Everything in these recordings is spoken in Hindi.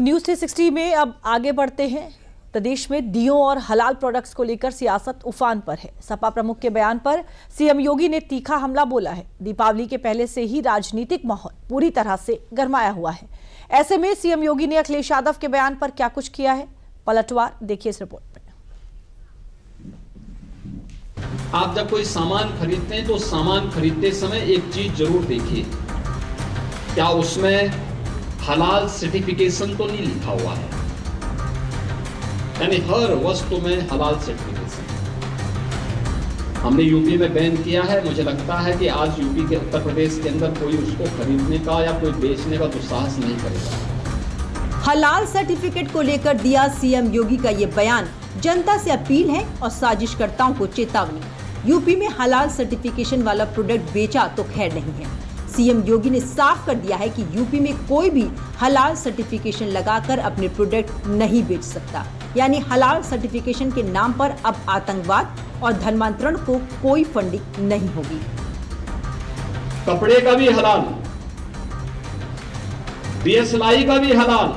न्यूज 360 में अब आगे बढ़ते हैं। प्रदेश में दीयों और हलाल प्रोडक्ट्स को लेकर सियासत उफान पर है। सपा प्रमुख के बयान पर सीएम योगी ने तीखा हमला बोला है। दीपावली के पहले से ही राजनीतिक माहौल पूरी तरह से गरमाया हुआ है। ऐसे में सीएम योगी ने अखिलेश यादव के बयान पर क्या कुछ किया है, पलटवार देखिए इस रिपोर्ट में। आप जब कोई सामान खरीदते हैं तो सामान खरीदते समय एक चीज जरूर देखिए, क्या उसमें हलाल सर्टिफिकेशन तो नहीं लिखा हुआ है। यानी हर वस्तु में हलाल सर्टिफिकेशन हमने यूपी में बैन किया है। मुझे लगता है कि आज यूपी के उत्तर प्रदेश के अंदर कोई उसको खरीदने का या कोई बेचने का दुस्साहस नहीं करेगा। हलाल सर्टिफिकेट को लेकर दिया सीएम योगी का ये बयान जनता से अपील है और साजिशकर्ताओं को चेतावनी। यूपी में हलाल सर्टिफिकेशन वाला प्रोडक्ट बेचा तो खैर नहीं है। सीएम योगी ने साफ कर दिया है कि यूपी में कोई भी हलाल सर्टिफिकेशन लगाकर अपने प्रोडक्ट नहीं बेच सकता। यानी हलाल सर्टिफिकेशन के नाम पर अब आतंकवाद और धर्मांतरण को कोई फंडिंग नहीं होगी। कपड़े का भी हलाल, DSLI का भी हलाल।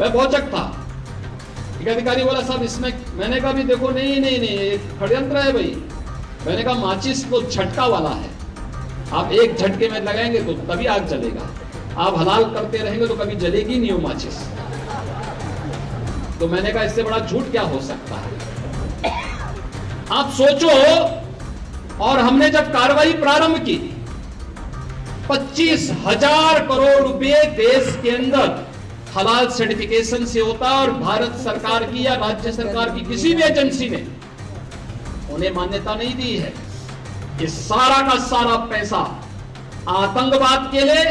मैं भौचक था, एक अधिकारी बोला साहब इसमें, मैंने कहा भी देखो नहीं षड्यंत्र है भाई। मैंने कहा माचिस तो झटका वाला है, आप एक झटके में लगाएंगे तो तभी आग जलेगा, आप हलाल करते रहेंगे तो कभी जलेगी नहीं वो माचिस। तो मैंने कहा इससे बड़ा झूठ क्या हो सकता है। आप सोचो, और हमने जब कार्रवाई प्रारंभ की 25,000 करोड़ रुपए देश के अंदर हलाल सर्टिफिकेशन से होता और भारत सरकार की या राज्य सरकार की किसी भी एजेंसी ने उन्हें मान्यता नहीं दी है। ये सारा का सारा पैसा आतंकवाद के लिए,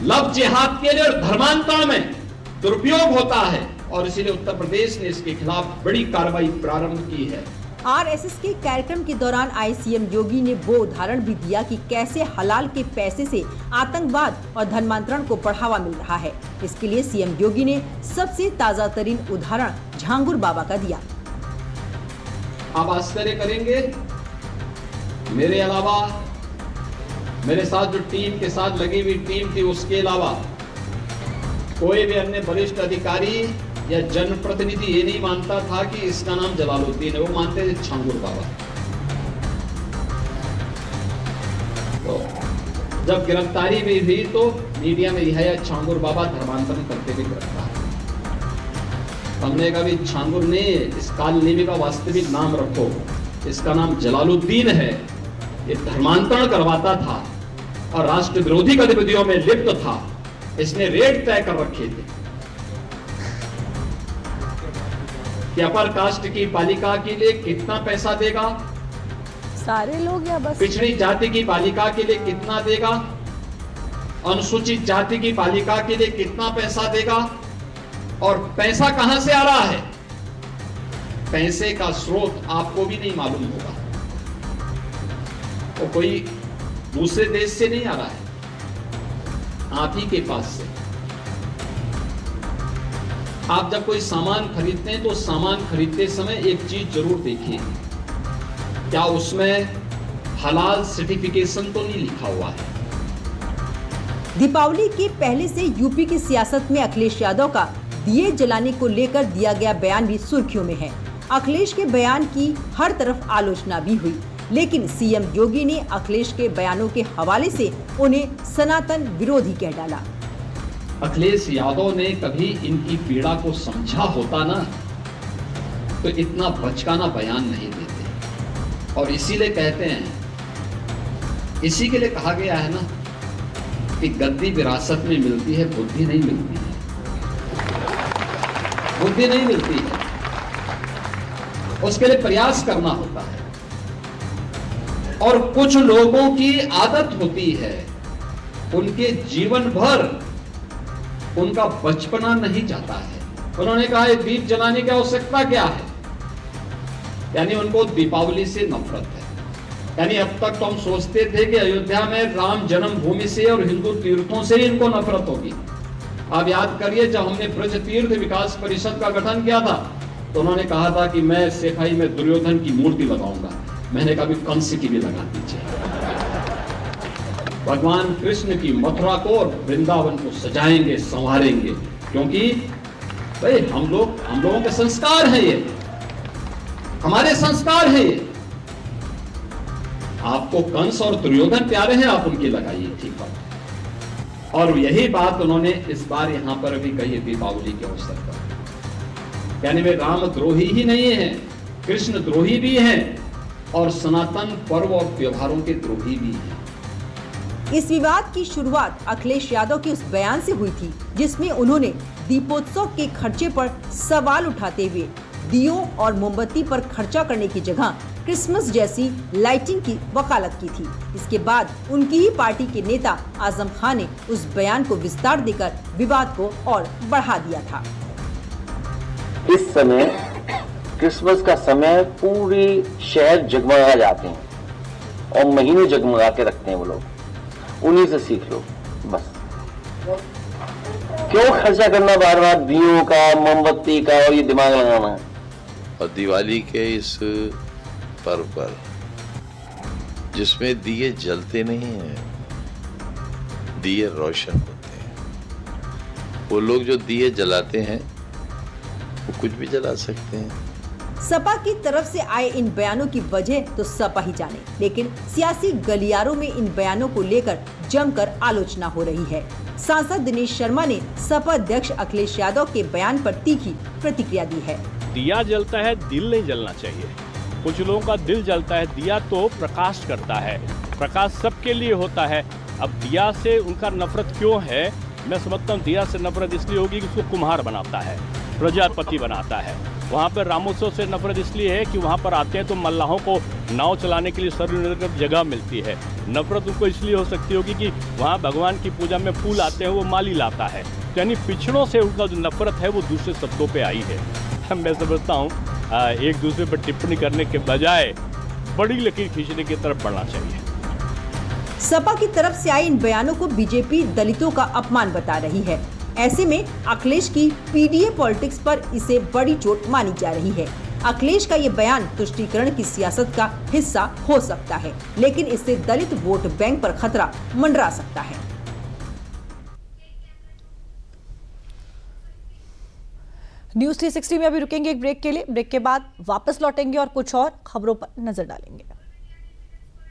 लव जिहाद के लिए और धर्मांतरण में दुरुपयोग होता है और इसीलिए उत्तर प्रदेश ने इसके खिलाफ बड़ी कार्रवाई प्रारंभ की है। आरएसएस के कार्यक्रम के दौरान आए सीएम योगी ने वो उदाहरण भी दिया कि कैसे हलाल के पैसे से आतंकवाद और धर्मांतरण को बढ़ावा मिल रहा है। इसके लिए सीएम योगी ने सबसे ताजा तरीन उदाहरण झांगुर बाबा का दिया। आप आश्चर्य करेंगे, मेरे अलावा मेरे साथ जो टीम के साथ लगी हुई टीम थी, उसके अलावा कोई भी अन्य वरिष्ठ अधिकारी या जनप्रतिनिधि ये नहीं मानता था कि इसका नाम जलालुद्दीन है, वो मानते थे झांगुर बाबा। तो जब गिरफ्तारी भी हुई तो मीडिया में यह है झांगुर बाबा धर्मांतरण करते हुए गिरफ्तार। हमने कहा भी झांगुर ने इस कालनेमी का वास्तविक नाम रखो, इसका नाम जलालुद्दीन है। ये धर्मांतरण करवाता था और राष्ट्र विरोधी गतिविधियों में लिप्त था। इसने रेट तय कर रखे थे कि अपर कास्ट की बालिका के लिए कितना पैसा देगा, सारे लोग या बस पिछड़ी जाति की बालिका के लिए कितना देगा, अनुसूचित जाति की बालिका के लिए कितना पैसा देगा, और पैसा कहां से आ रहा है। पैसे का स्रोत आपको भी नहीं मालूम होगा, वो कोई दूसरे देश से नहीं आ रहा है, आप ही के पास से। आप जब कोई सामान खरीदते हैं तो सामान खरीदते समय एक चीज जरूर देखिए, क्या उसमें हलाल सर्टिफिकेशन तो नहीं लिखा हुआ है। दीपावली के पहले से यूपी की सियासत में अखिलेश यादव का दिए जलाने को लेकर दिया गया बयान भी सुर्खियों में है। अखिलेश के बयान की हर तरफ आलोचना भी हुई, लेकिन सीएम योगी ने अखिलेश के बयानों के हवाले से उन्हें सनातन विरोधी कह डाला। अखिलेश यादव ने कभी इनकी पीड़ा को समझा होता ना तो इतना बचकाना बयान नहीं देते। और इसीलिए कहते हैं, इसी के लिए कहा गया है ना कि गद्दी विरासत में मिलती है, बुद्धि नहीं मिलती है। बुद्धि नहीं मिलती है, उसके लिए प्रयास करना होता है। और कुछ लोगों की आदत होती है, उनके जीवन भर उनका बचपना नहीं जाता है। उन्होंने कहा है दीप जलाने की आवश्यकता क्या है, यानी उनको दीपावली से नफरत है। यानी अब तक तो हम सोचते थे कि अयोध्या में राम जन्मभूमि से और हिंदू तीर्थों से ही इनको नफरत होगी। आप याद करिए, जब हमने ब्रज तीर्थ विकास परिषद का गठन किया था तो उन्होंने कहा था कि मैं सेखाई में दुर्योधन की मूर्ति लगाऊंगा। मैंने कहा कंस की भी लगा दीजिए। भगवान कृष्ण की मथुरा को और वृंदावन को सजाएंगे, संवारेंगे, क्योंकि भाई हम लोगों के संस्कार है ये, हमारे संस्कार है ये। आपको कंस और दुर्योधन प्यारे हैं, आप उनकी लगाइए, ठीक है। और यही बात उन्होंने इस बार यहां पर भी कही दीपावली के अवसर पर। यानी वे रामद्रोही ही नहीं है, कृष्ण द्रोही भी हैं और सनातन पर्व और त्योहारों के द्रोही भी हैं। इस विवाद की शुरुआत अखिलेश यादव के उस बयान से हुई थी जिसमें उन्होंने दीपोत्सव के खर्चे पर सवाल उठाते हुए दियों और मोमबत्ती पर खर्चा करने की जगह क्रिसमस जैसी लाइटिंग की वकालत की थी। इसके बाद उनकी ही पार्टी के नेता आजम खान ने उस बयान को विस्तार देकर विवाद को और बढ़ा दिया था। इस समय क्रिसमस का समय पूरी शहर जगमगा जाते हैं और महीने जगमगा के रखते हैं वो लोग, उन्हीं से सीख लो बस। क्यों खर्चा करना बार बार दियों का, मोमबत्ती का और ये दिमाग लगाना। और दिवाली के इस पर्व पर जिसमें दिए जलते नहीं हैं, दिए रोशन होते हैं। वो लोग जो दिए जलाते हैं वो कुछ भी जला सकते हैं। सपा की तरफ से आए इन बयानों की वजह तो सपा ही जाने, लेकिन सियासी गलियारों में इन बयानों को लेकर जमकर आलोचना हो रही है। सांसद दिनेश शर्मा ने सपा अध्यक्ष अखिलेश यादव के बयान पर तीखी प्रतिक्रिया दी है। दिया जलता है, दिल नहीं जलना चाहिए। कुछ लोगों का दिल जलता है, दिया तो प्रकाश करता है, प्रकाश सबके लिए होता है। अब दिया से उनका नफरत क्यों है? मैं समझता हूँ दिया से नफरत इसलिए होगी कि उसको कुम्हार बनाता है, प्रजापति बनाता है। वहाँ पर रामोत्सव से नफरत इसलिए है कि वहाँ पर आते हैं तो मल्लाहों को नाव चलाने के लिए सर्वनिर्गत जगह मिलती है। नफरत उनको इसलिए हो सकती होगी कि वहाँ भगवान की पूजा में फूल आते हैं, वो माली लाता है। यानी पिछड़ों से उनका जो नफरत है वो दूसरे शब्दों पे आई है। मैं समझता हूँ एक दूसरे पर टिप्पणी करने के बजाय बड़ी लकीर खींचने की तरफ बढ़ना चाहिए। सपा की तरफ से आए इन बयानों को बीजेपी दलितों का अपमान बता रही है। ऐसे में अखिलेश की पीडीए पॉलिटिक्स पर इसे बड़ी चोट मानी जा रही है। अखिलेश का ये बयान तुष्टीकरण की सियासत का हिस्सा हो सकता है, लेकिन इससे दलित वोट बैंक पर खतरा मंडरा सकता है। न्यूज़ 360 में अभी रुकेंगे एक ब्रेक के लिए। ब्रेक के बाद वापस लौटेंगे और कुछ और खबरों पर नजर डालेंगे।